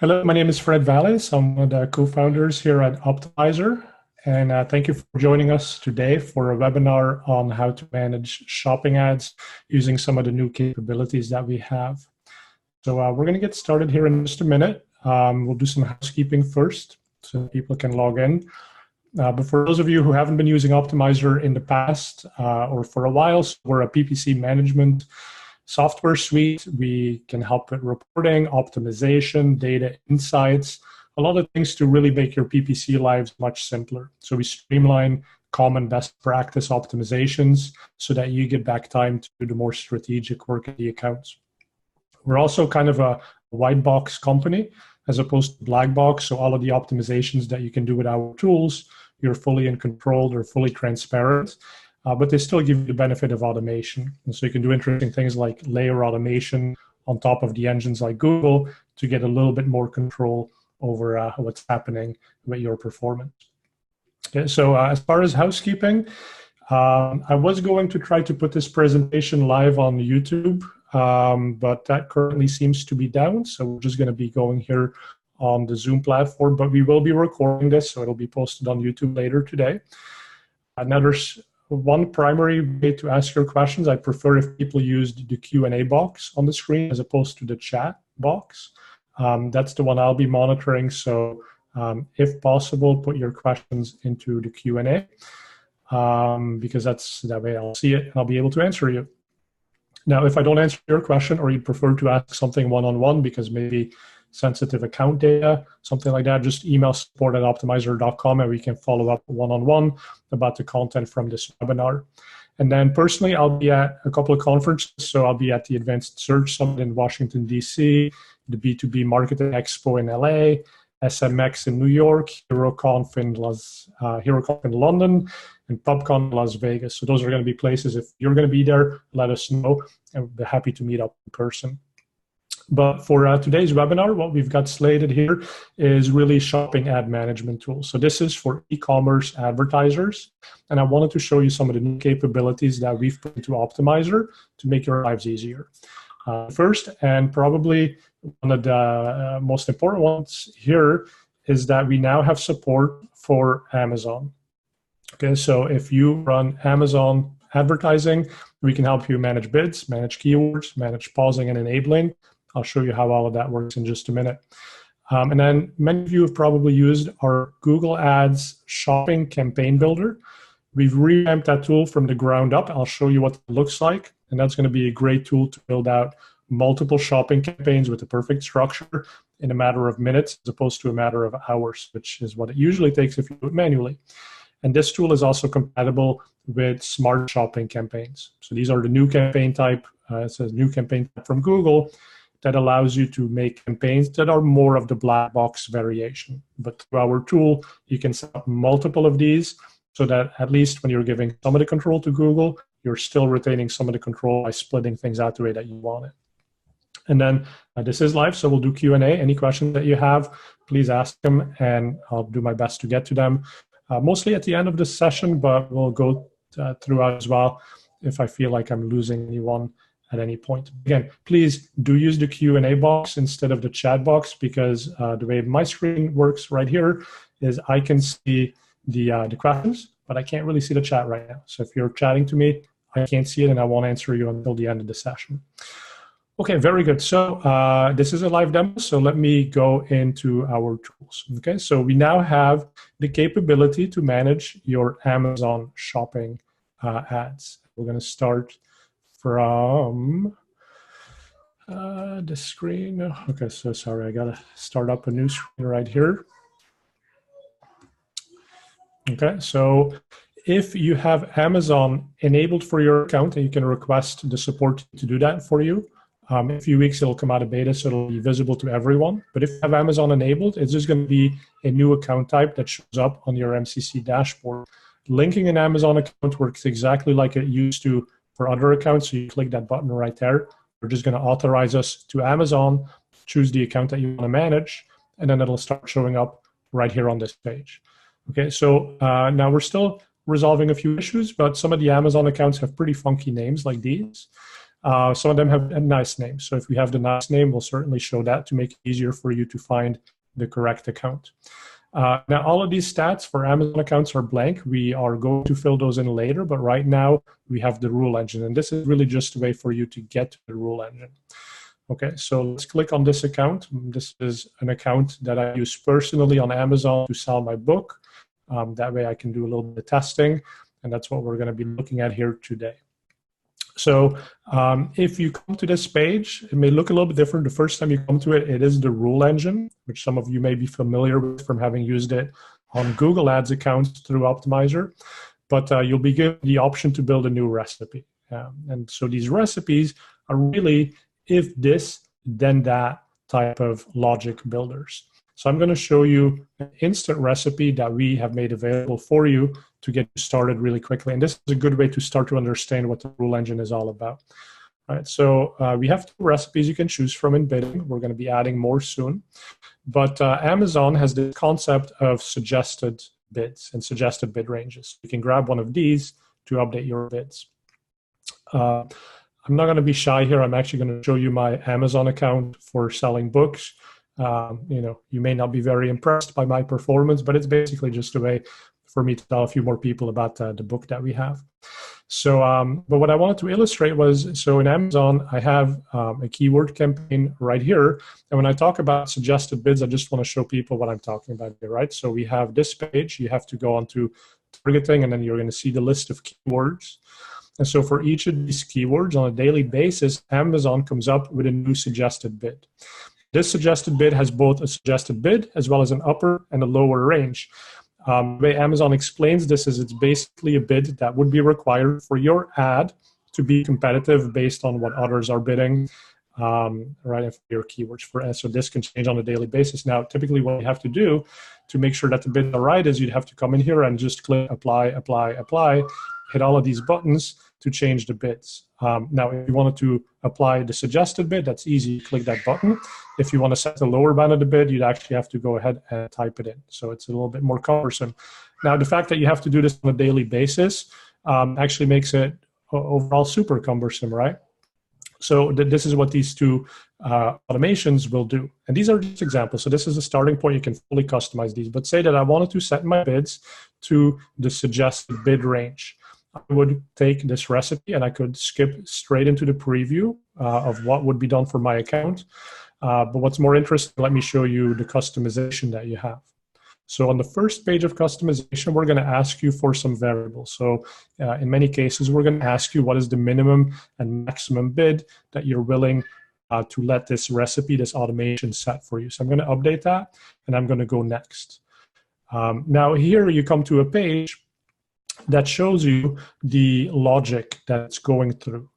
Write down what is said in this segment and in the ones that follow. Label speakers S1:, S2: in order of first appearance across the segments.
S1: Hello, my name is Fred Valles. I'm one of the co-founders here at Optimizer, and thank you for joining us today for a webinar on how to manage shopping ads using some of the new capabilities that we have. So we're going to get started here in just a minute. We'll do some housekeeping first so people can log in. But for those of you who haven't been using Optimizer in the past or for a while, so we're a PPC management software suite. We can help with reporting, optimization, data insights, a lot of things to really make your PPC lives much simpler. So we streamline common best practice optimizations so that you get back time to do the more strategic work of the accounts. We're also kind of a white box company as opposed to black box. So all of the optimizations that you can do with our tools, you're fully in control, they're fully transparent. But they still give you the benefit of automation. And so you can do interesting things like layer automation on top of the engines like Google to get a little bit more control over what's happening with your performance. Okay, so as far as housekeeping, I was going to try to put this presentation live on YouTube, but that currently seems to be down. So we're just going to be going here on the Zoom platform, but we will be recording this, so it'll be posted on YouTube later today. Now there's one primary way to ask your questions. I prefer if people used the Q&A box on the screen as opposed to the chat box. That's the one I'll be monitoring. So if possible, put your questions into the Q&A because that way I'll see it and I'll be able to answer you. Now, if I don't answer your question or you prefer to ask something one-on-one because maybe sensitive account data, something like that, just email support@optimizer.com and we can follow up one-on-one about the content from this webinar. And then personally, I'll be at a couple of conferences. So I'll be at the Advanced Search Summit in Washington, D.C., the B2B Marketing Expo in L.A., SMX in New York, HeroConf in London, and PubCon in Las Vegas. So those are going to be places. If you're going to be there, let us know, and we'll be happy to meet up in person. But for today's webinar, what we've got slated here is really shopping ad management tools. So this is for e-commerce advertisers. And I wanted to show you some of the new capabilities that we've put into Optimizer to make your lives easier. First, and probably one of the most important ones here, is that we now have support for Amazon. Okay, so if you run Amazon advertising, we can help you manage bids, manage keywords, manage pausing and enabling. I'll show you how all of that works in just a minute. And then many of you have probably used our Google Ads Shopping Campaign Builder. We've revamped that tool from the ground up. I'll show you what it looks like. And that's going to be a great tool to build out multiple shopping campaigns with the perfect structure in a matter of minutes as opposed to a matter of hours, which is what it usually takes if you do it manually. And this tool is also compatible with smart shopping campaigns. So these are the new campaign type. It says new campaign type from Google. That allows you to make campaigns that are more of the black box variation. But through our tool, you can set up multiple of these so that at least when you're giving some of the control to Google, you're still retaining some of the control by splitting things out the way that you want it. And then this is live, so we'll do Q&A. Any questions that you have, please ask them, and I'll do my best to get to them. Mostly at the end of the session, but we'll go throughout as well if I feel like I'm losing anyone at any point. Again, please do use the Q&A box instead of the chat box because the way my screen works right here is I can see the questions, but I can't really see the chat right now. So if you're chatting to me, I can't see it and I won't answer you until the end of the session. Okay, very good. So this is a live demo, so let me go into our tools. Okay, so we now have the capability to manage your Amazon shopping ads. We're going to start from the screen. Okay, so sorry, I gotta start up a new screen right here. Okay, so if you have Amazon enabled for your account, and you can request the support to do that for you. In a few weeks, it'll come out of beta, so it'll be visible to everyone. But if you have Amazon enabled, it's just going to be a new account type that shows up on your MCC dashboard. Linking an Amazon account works exactly like it used to for other accounts. So you click that button right there. We're just going to authorize us to Amazon, choose the account that you want to manage, and then it'll start showing up right here on this page. Okay, so now we're still resolving a few issues, but some of the Amazon accounts have pretty funky names like these. Some of them have a nice name. So if we have the nice name, we'll certainly show that to make it easier for you to find the correct account. Now, all of these stats for Amazon accounts are blank. We are going to fill those in later, but right now we have the rule engine, and this is really just a way for you to get to the rule engine. Okay, so let's click on this account. This is an account that I use personally on Amazon to sell my book. That way I can do a little bit of testing, and that's what we're going to be looking at here today. So if you come to this page, it may look a little bit different. The first time you come to it, it is the rule engine, which some of you may be familiar with from having used it on Google Ads accounts through Optimizer. But you'll be given the option to build a new recipe. And so these recipes are really if this, then that type of logic builders. So I'm going to show you an instant recipe that we have made available for you to get started really quickly. And this is a good way to start to understand what the rule engine is all about. All right, so we have 2 recipes you can choose from in bidding. We're going to be adding more soon. But Amazon has this concept of suggested bids and suggested bid ranges. You can grab one of these to update your bids. I'm not going to be shy here. I'm actually going to show you my Amazon account for selling books. You may not be very impressed by my performance, but it's basically just a way for me to tell a few more people about the book that we have. So, but what I wanted to illustrate was, so in Amazon, I have a keyword campaign right here. And when I talk about suggested bids, I just want to show people what I'm talking about here, right? So we have this page. You have to go onto targeting, and then you're going to see the list of keywords. And so for each of these keywords on a daily basis, Amazon comes up with a new suggested bid. This suggested bid has both a suggested bid as well as an upper and a lower range. The way Amazon explains this is it's basically a bid that would be required for your ad to be competitive based on what others are bidding, right, and for your keywords. So this can change on a daily basis. Now, typically what you have to do to make sure that the bids are right is you'd have to come in here and just click apply, apply, apply, hit all of these buttons to change the bids. Now, if you wanted to apply the suggested bid, that's easy. Click that button. If you want to set the lower bound of the bid, you'd actually have to go ahead and type it in. So it's a little bit more cumbersome. Now, the fact that you have to do this on a daily basis actually makes it overall super cumbersome, right? So this is what these 2 automations will do. And these are just examples. So this is a starting point. You can fully customize these. But say that I wanted to set my bids to the suggested bid range. I would take this recipe and I could skip straight into the preview of what would be done for my account. But what's more interesting, let me show you the customization that you have. So on the first page of customization, we're going to ask you for some variables. So in many cases, we're going to ask you what is the minimum and maximum bid that you're willing to let this recipe, this automation set for you. So I'm going to update that and I'm going to go next. Now here you come to a page that shows you the logic that's going through.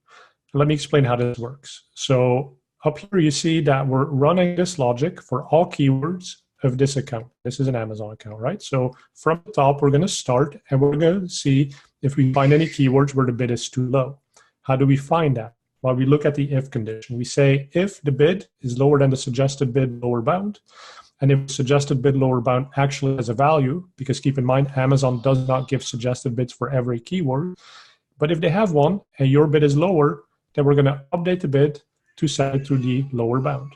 S1: Let me explain how this works. So up here you see that we're running this logic for all keywords of this account. This is an Amazon account, right? So from the top, we're going to start and we're going to see if we find any keywords where the bid is too low. How do we find that? Well, we look at the if condition. We say if the bid is lower than the suggested bid lower bound, and if the suggested bid lower bound actually has a value, because keep in mind, Amazon does not give suggested bids for every keyword. But if they have one and your bid is lower, then we're going to update the bid to set it to the lower bound.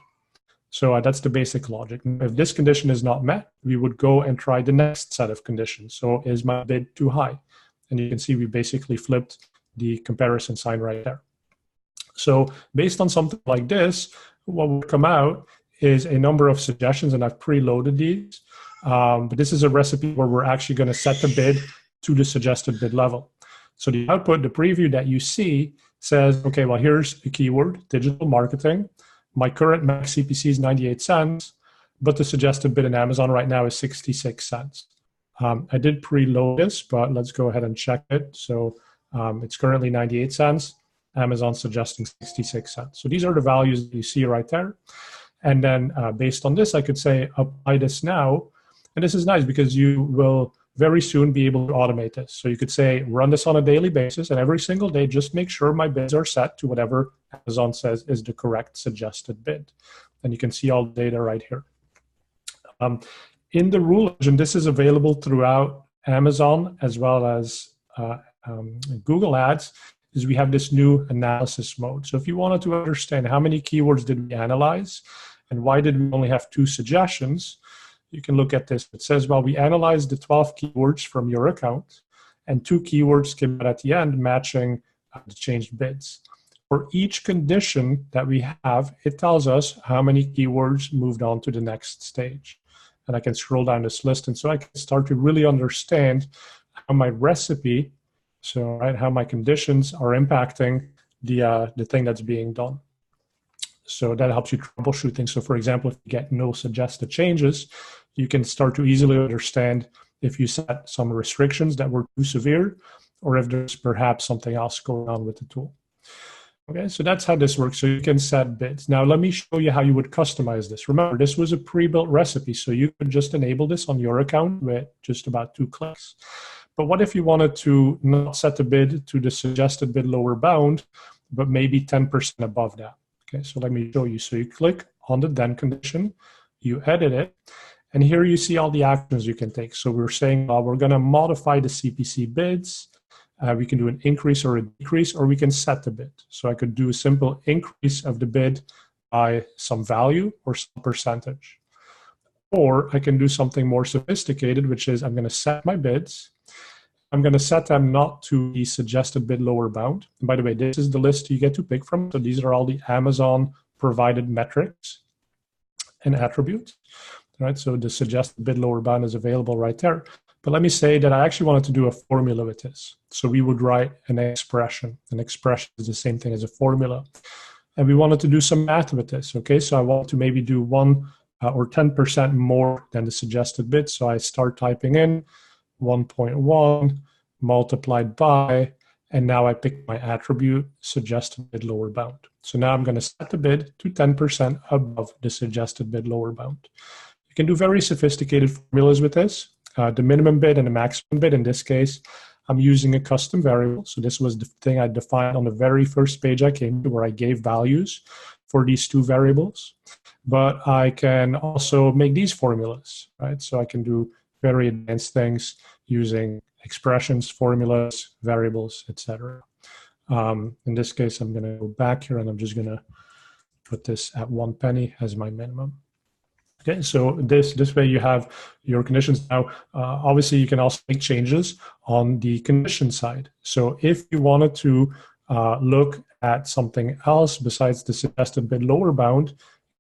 S1: So that's the basic logic. If this condition is not met, we would go and try the next set of conditions. So is my bid too high? And you can see we basically flipped the comparison sign right there. So based on something like this, what would come out is a number of suggestions, and I've preloaded these. But this is a recipe where we're actually going to set the bid to the suggested bid level. So the output, the preview that you see says, okay, well, here's a keyword, digital marketing. My current max CPC is 98 cents, but the suggested bid in Amazon right now is 66 cents. I did preload this, but let's go ahead and check it. So it's currently 98 cents. Amazon's suggesting 66 cents. So these are the values that you see right there. And then based on this, I could say apply this now. And this is nice because you will very soon be able to automate this. So you could say run this on a daily basis, and every single day, just make sure my bids are set to whatever Amazon says is the correct suggested bid. And you can see all the data right here. In the rule engine, this is available throughout Amazon as well as Google Ads. is we have this new analysis mode. So if you wanted to understand how many keywords did we analyze and why did we only have 2 suggestions, you can look at this. It says, well, we analyzed the 12 keywords from your account, and 2 keywords came out at the end matching the changed bids. For each condition that we have, it tells us how many keywords moved on to the next stage. And I can scroll down this list, and so I can start to really understand how my recipe, so right, how my conditions are impacting the thing that's being done. So that helps you troubleshoot things. So for example, if you get no suggested changes, you can start to easily understand if you set some restrictions that were too severe, or if there's perhaps something else going on with the tool. Okay, so that's how this works. So you can set bids. Now let me show you how you would customize this. Remember, this was a pre-built recipe, so you could just enable this on your account with just about 2 clicks. But what if you wanted to not set the bid to the suggested bid lower bound, but maybe 10% above that? Okay, so let me show you. So you click on the then condition, you edit it, and here you see all the actions you can take. So we're saying, we're going to modify the CPC bids. We can do an increase or a decrease, or we can set the bid. So I could do a simple increase of the bid by some value or some percentage. Or I can do something more sophisticated, which is I'm going to set my bids. I'm going to set them not to the suggested bid lower bound. And by the way, this is the list you get to pick from. So these are all the Amazon provided metrics and attributes. All right, so the suggested bid lower bound is available right there. But let me say that I actually wanted to do a formula with this. So we would write an expression. An expression is the same thing as a formula. And we wanted to do some math with this, okay? So I want to maybe do 1 or 10% more than the suggested bid. So I start typing in 1.1 multiplied by, and now I pick my attribute, suggested bid lower bound. So now I'm going to set the bid to 10% above the suggested bid lower bound. You can do very sophisticated formulas with this. The minimum bid and the maximum bid. In this case, I'm using a custom variable. So this was the thing I defined on the very first page I came to, where I gave values for these 2 variables. But I can also make these formulas, right? So I can do very advanced things using expressions, formulas, variables, etc. In this case, I'm going to go back here and I'm just going to put this at 1 penny as my minimum. Okay, so this way you have your conditions. Now, obviously, you can also make changes on the condition side. So if you wanted to look at something else besides the suggested bid lower bound,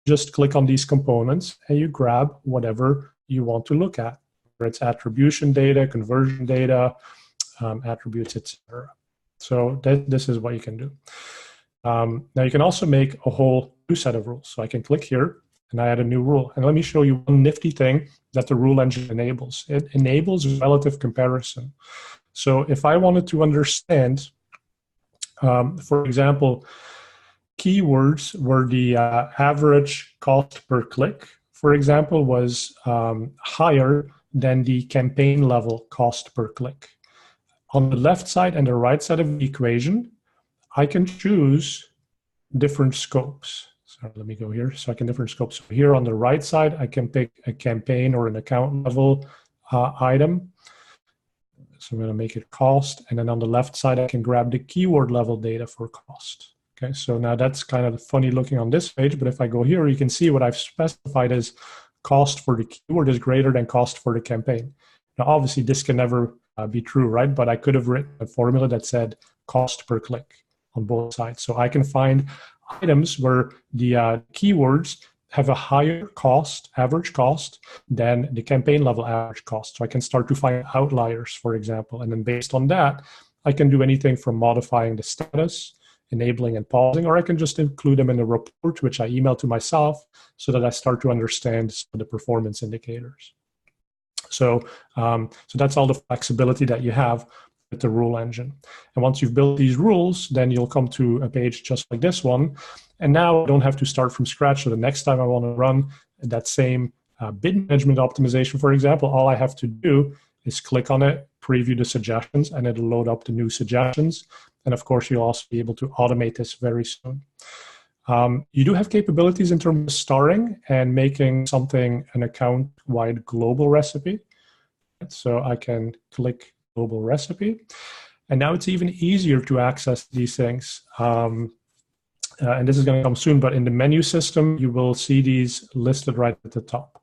S1: just click on these components and you grab whatever you want to look at, whether it's attribution data, conversion data, attributes, etc. So this is what you can do. Now, you can also make a whole new set of rules. So I can click here, and I add a new rule. And let me show you one nifty thing that the rule engine enables. It enables relative comparison. So if I wanted to understand, for example, keywords where the average cost per click, for example, was higher than the campaign level cost per click. On the left side and the right side of the equation, I can choose different scopes. So let me go here. So I can different scopes. So here on the right side, I can pick a campaign or an account level item. So I'm going to make it cost. And then on the left side, I can grab the keyword level data for cost. Okay, so now that's kind of funny looking on this page, but if I go here, you can see what I've specified as cost for the keyword is greater than cost for the campaign. Now, obviously, this can never be true, right? But I could have written a formula that said cost per click on both sides. So I can find items where the keywords have a higher cost, average cost, than the campaign level average cost. So I can start to find outliers, for example. And then based on that, I can do anything from modifying the status, enabling and pausing, or I can just include them in a report, which I email to myself so that I start to understand the performance indicators. So that's all the flexibility that you have with the rule engine. And once you've built these rules, then you'll come to a page just like this one. And now I don't have to start from scratch. So the next time I want to run that same bid management optimization, for example, all I have to do is click on it, preview the suggestions, and it'll load up the new suggestions. And of course, you'll also be able to automate this very soon. You do have capabilities in terms of starring and making something an account-wide global recipe. So I can click global recipe. And now it's even easier to access these things. And this is going to come soon, but in the menu system, you will see these listed right at the top.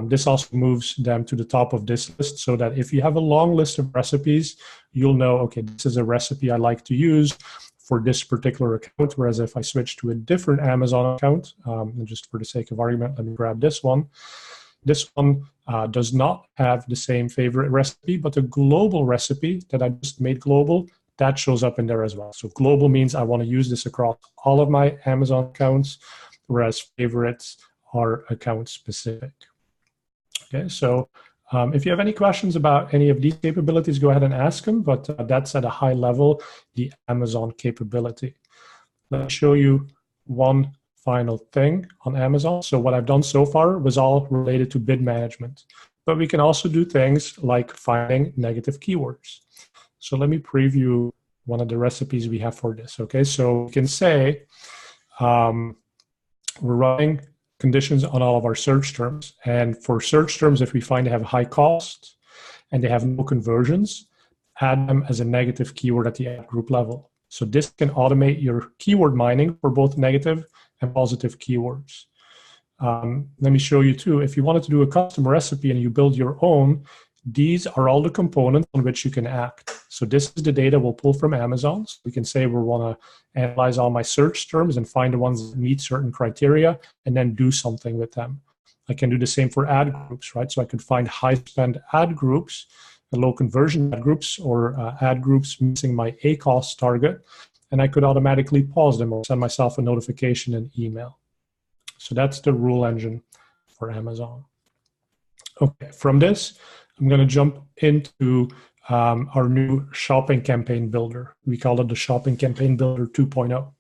S1: This also moves them to the top of this list so that if you have a long list of recipes, you'll know, okay, this is a recipe I like to use for this particular account. Whereas if I switch to a different Amazon account, and just for the sake of argument, let me grab this one. This one does not have the same favorite recipe, but the global recipe that I just made global, that shows up in there as well. So global means I want to use this across all of my Amazon accounts, whereas favorites are account specific. Okay, so if you have any questions about any of these capabilities, go ahead and ask them, but that's at a high level, the Amazon capability. Let me show you one final thing on Amazon. So what I've done so far was all related to bid management, but we can also do things like finding negative keywords. So let me preview one of the recipes we have for this. Okay, so we can say we're running conditions on all of our search terms. And for search terms, if we find they have high cost and they have no conversions, add them as a negative keyword at the ad group level. So this can automate your keyword mining for both negative and positive keywords. Let me show you too, if you wanted to do a custom recipe and you build your own, these are all the components on which you can act. So this is the data we'll pull from Amazon. So we can say we want to analyze all my search terms and find the ones that meet certain criteria and then do something with them. I can do the same for ad groups, right? So I could find high spend ad groups, low conversion ad groups, or ad groups missing my ACoS target, and I could automatically pause them or send myself a notification in email. So that's the rule engine for Amazon. Okay, from this, I'm going to jump into our new shopping campaign builder. We call it the shopping campaign builder 2.0.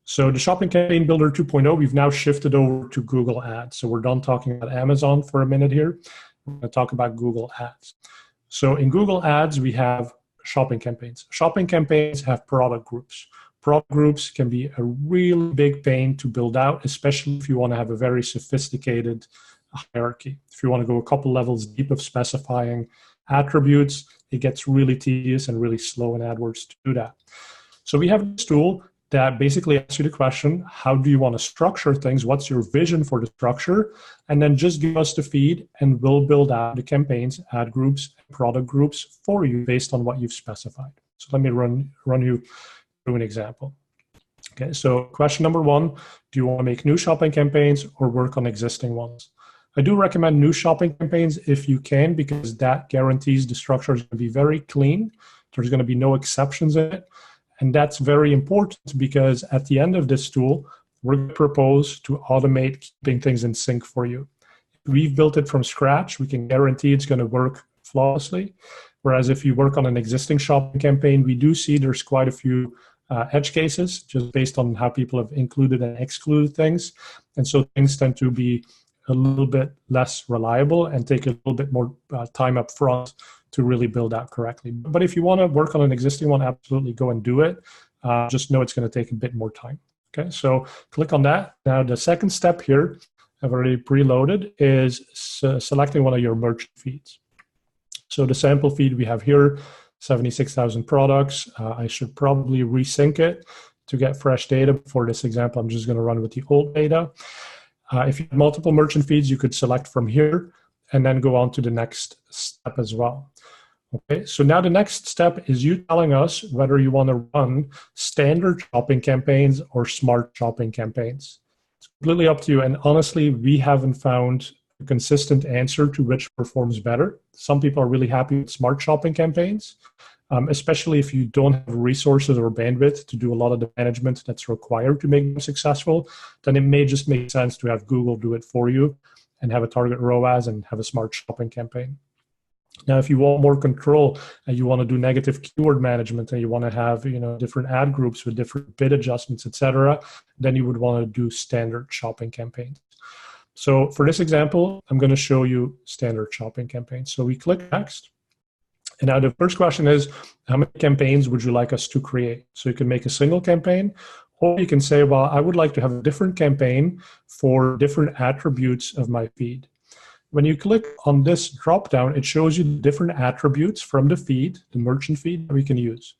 S1: So the shopping campaign builder 2.0, we've now shifted over to Google Ads. So we're done talking about Amazon for a minute here. We're going to talk about Google Ads. So in Google Ads, we have shopping campaigns. Shopping campaigns have product groups. Product groups can be a really big pain to build out, especially if you want to have a very sophisticated hierarchy. If you want to go a couple levels deep of specifying attributes, it gets really tedious and really slow in AdWords to do that. So we have this tool that basically asks you the question, how do you want to structure things? What's your vision for the structure? And then just give us the feed and we'll build out the campaigns, ad groups, and product groups for you based on what you've specified. So let me run you through an example. Okay, so question number one, do you want to make new shopping campaigns or work on existing ones? I do recommend new shopping campaigns if you can, because that guarantees the structure is going to be very clean. There's going to be no exceptions in it. And that's very important because at the end of this tool, we're going to propose to automate keeping things in sync for you. If we've built it from scratch, we can guarantee it's going to work flawlessly. Whereas if you work on an existing shopping campaign, we do see there's quite a few edge cases just based on how people have included and excluded things. And so things tend to be a little bit less reliable and take a little bit more time up front to really build out correctly. But if you want to work on an existing one, absolutely go and do it. Just know it's going to take a bit more time. Okay, so click on that. Now the second step here, I've already preloaded, is selecting one of your merchant feeds. So the sample feed we have here, 76,000 products. I should probably resync it to get fresh data. For this example, I'm just going to run with the old data. If you have multiple merchant feeds, you could select from here and then go on to the next step as well. Okay, so now the next step is you telling us whether you want to run standard shopping campaigns or smart shopping campaigns. It's completely up to you. And honestly, we haven't found a consistent answer to which performs better. Some people are really happy with smart shopping campaigns, especially if you don't have resources or bandwidth to do a lot of the management that's required to make them successful. Then it may just make sense to have Google do it for you and have a target ROAS and have a smart shopping campaign. Now, if you want more control and you want to do negative keyword management and you want to have, different ad groups with different bid adjustments, etc., then you would want to do standard shopping campaigns. So for this example, I'm going to show you standard shopping campaigns. So we click next. And now the first question is, how many campaigns would you like us to create? So you can make a single campaign, or you can say, well, I would like to have a different campaign for different attributes of my feed. when you click on this drop-down, it shows you the different attributes from the feed, the merchant feed that we can use.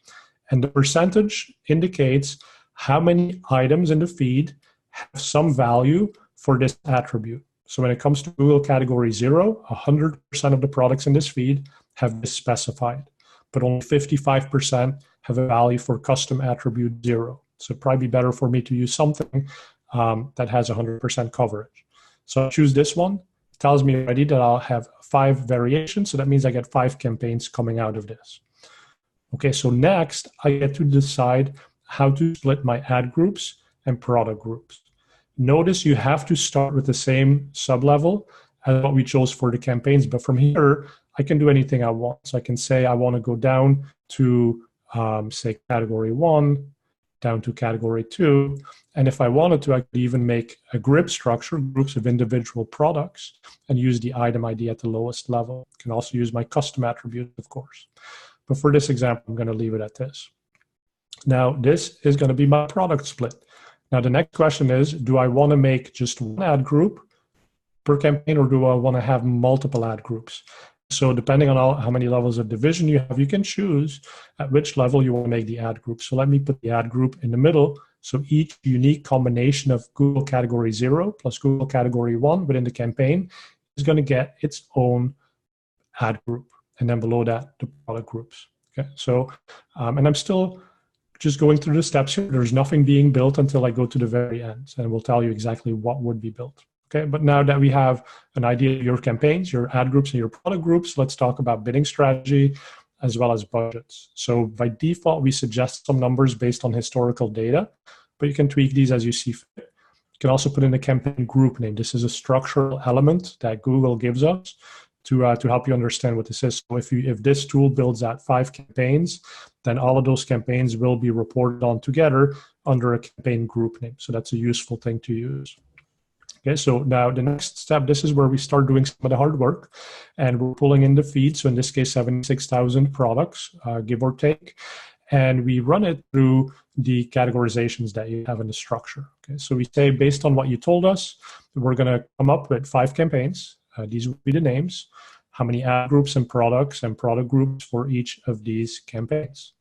S1: And the percentage indicates how many items in the feed have some value for this attribute. So when it comes to Google category 0, 100% of the products in this feed have this specified, but only 55% have a value for custom attribute 0. So it'd probably be better for me to use something that has 100% coverage. So I choose this one. It tells me already that I'll have 5 variations. So that means I get 5 campaigns coming out of this. Okay, so next I get to decide how to split my ad groups and product groups. Notice you have to start with the same sublevel as what we chose for the campaigns, but from here, I can do anything I want. So I can say I want to go down to, say, category 1, down to category 2. And if I wanted to, I could even make a group structure, groups of individual products, and use the item ID at the lowest level. I can also use my custom attribute, of course. But for this example, I'm going to leave it at this. Now, this is going to be my product split. Now, the next question is, do I want to make just one ad group per campaign, or do I want to have multiple ad groups? So depending on how many levels of division you have, you can choose at which level you want to make the ad group. So let me put the ad group in the middle. So each unique combination of Google category 0 plus Google category 1 within the campaign is going to get its own ad group. And then below that, the product groups. Okay, so, and I'm still just going through the steps here. There's nothing being built until I go to the very end, and we'll tell you exactly what would be built. Okay, but now that we have an idea of your campaigns, your ad groups, and your product groups, let's talk about bidding strategy as well as budgets. So by default, we suggest some numbers based on historical data, but you can tweak these as you see fit. You can also put in a campaign group name. This is a structural element that Google gives us to help you understand what this is. So if this tool builds out 5 campaigns, then all of those campaigns will be reported on together under a campaign group name. So that's a useful thing to use. Okay, so now the next step, this is where we start doing some of the hard work, and we're pulling in the feed. So in this case, 76,000 products, give or take, and we run it through the categorizations that you have in the structure. Okay, so we say, based on what you told us, we're going to come up with 5 campaigns. These would be the names, how many ad groups and products and product groups for each of these campaigns.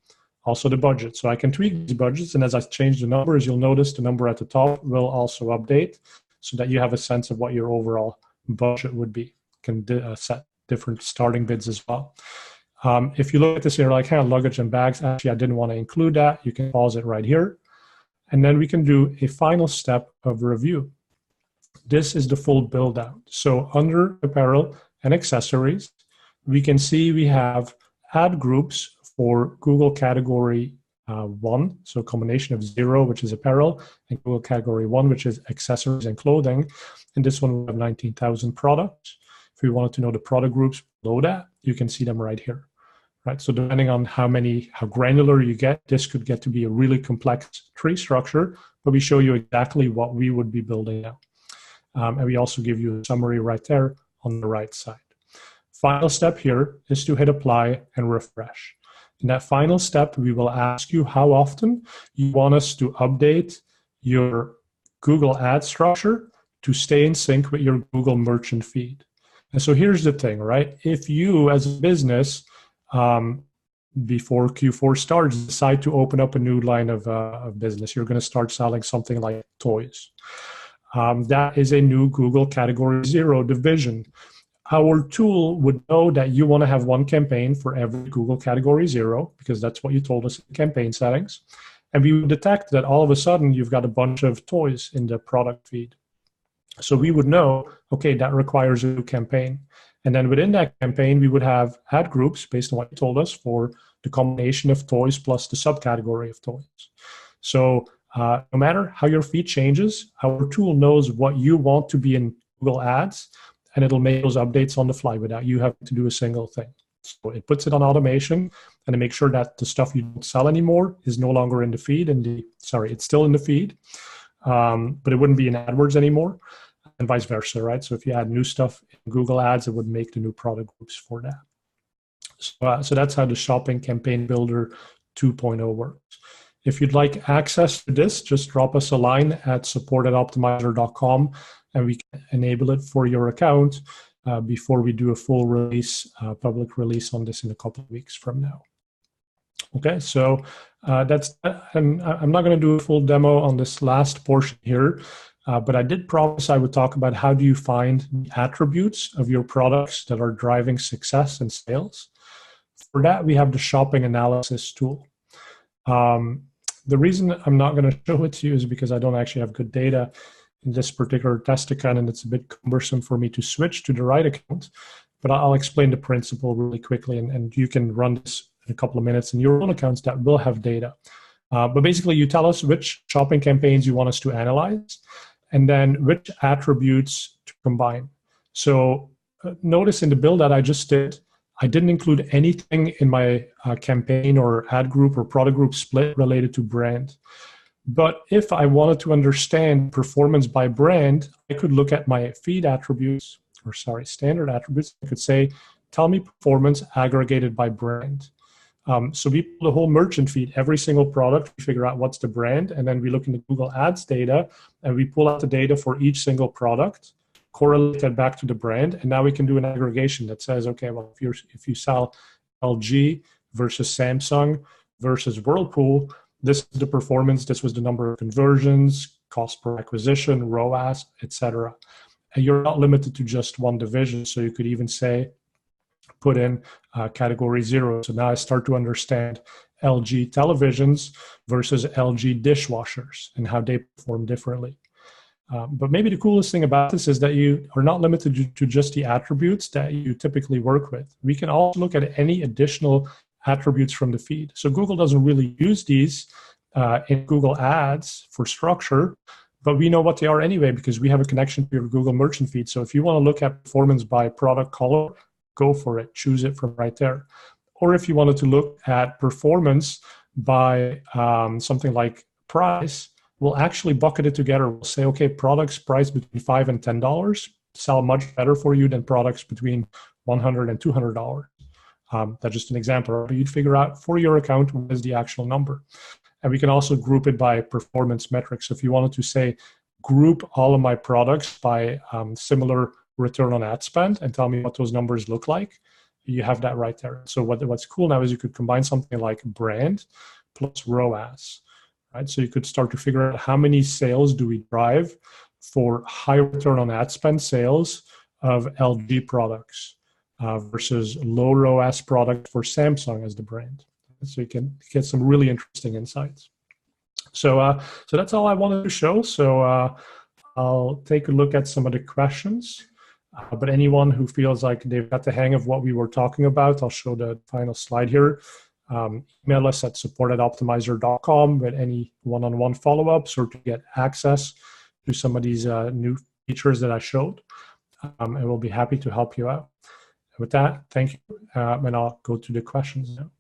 S1: Also the budget. So I can tweak these budgets, and as I change the numbers, you'll notice the number at the top will also update so that you have a sense of what your overall budget would be. You can set different starting bids as well. If you look at this here, like luggage and bags, actually I didn't want to include that. You can pause it right here. And then we can do a final step of review. This is the full build out. So under apparel and accessories, we can see we have ad groups for Google category 1, so a combination of 0, which is apparel, and Google category 1, which is accessories and clothing. And this one we have 19,000 products. If we wanted to know the product groups below that, you can see them right here. Right. So depending on how granular you get, this could get to be a really complex tree structure, but we show you exactly what we would be building out. And we also give you a summary right there on the right side. Final step here is to hit apply and refresh. In that final step, we will ask you how often you want us to update your Google ad structure to stay in sync with your Google merchant feed. And so here's the thing, right? If you as a business, before Q4 starts, decide to open up a new line of business, you're going to start selling something like toys. That is a new Google category 0 division. Our tool would know that you want to have one campaign for every Google category 0, because that's what you told us in campaign settings. And we would detect that all of a sudden you've got a bunch of toys in the product feed. So we would know, okay, that requires a new campaign. And then within that campaign, we would have ad groups based on what you told us for the combination of toys plus the subcategory of toys. So no matter how your feed changes, our tool knows what you want to be in Google Ads, and it'll make those updates on the fly without you having to do a single thing. So it puts it on automation, and it makes sure that the stuff you don't sell anymore is no longer in the feed. It's still in the feed, but it wouldn't be in AdWords anymore, and vice versa, right? So if you add new stuff in Google Ads, it would make the new product groups for that. So that's how the Shopping Campaign Builder 2.0 works. If you'd like access to this, just drop us a line at support@optimizer.com, and we can enable it for your account. before we do a full release, public release on this in a couple of weeks from now. Okay, so that's, and I'm not going to do a full demo on this last portion here, but I did promise I would talk about how do you find the attributes of your products that are driving success and sales. For that, we have the shopping analysis tool. The reason I'm not going to show it to you is because I don't actually have good data in this particular test account, and it's a bit cumbersome for me to switch to the right account, but I'll explain the principle really quickly, and you can run this in a couple of minutes in your own accounts that will have data. But basically, you tell us which shopping campaigns you want us to analyze, and then which attributes to combine. So notice in the build that I just did, I didn't include anything in my campaign or ad group or product group split related to brand. But if I wanted to understand performance by brand, I could look at my feed attributes, or sorry, standard attributes. I could say, tell me performance aggregated by brand. So we pull the whole merchant feed, every single product, we figure out what's the brand, and then we look in the Google Ads data, and we pull out the data for each single product, correlate that back to the brand, and now we can do an aggregation that says, okay, well, if you sell LG versus Samsung versus Whirlpool, this is the performance, this was the number of conversions, cost per acquisition, ROAS, etc. And you're not limited to just one division, so you could even say, put in category 0. So now I start to understand LG televisions versus LG dishwashers and how they perform differently. But maybe the coolest thing about this is that you are not limited to just the attributes that you typically work with. We can also look at any additional attributes from the feed. So Google doesn't really use these in Google Ads for structure, but we know what they are anyway because we have a connection to your Google merchant feed. So if you want to look at performance by product color, go for it, choose it from right there. Or if you wanted to look at performance by something like price, we'll actually bucket it together. We'll say, okay, products priced between $5 and $10 sell much better for you than products between $100 and $200. That's just an example. But you'd figure out for your account what is the actual number. And we can also group it by performance metrics. So if you wanted to say, group all of my products by similar return on ad spend and tell me what those numbers look like, you have that right there. So what's cool now is you could combine something like brand plus ROAS, right? So you could start to figure out how many sales do we drive for high return on ad spend sales of LG products versus low ROAS product for Samsung as the brand. So you can get some really interesting insights. So that's all I wanted to show. So I'll take a look at some of the questions. But anyone who feels like they've got the hang of what we were talking about, I'll show the final slide here. Email us at support@optimizer.com with any one-on-one follow-ups or to get access to some of these new features that I showed. And we'll be happy to help you out. With that, thank you. And I'll go to the questions now.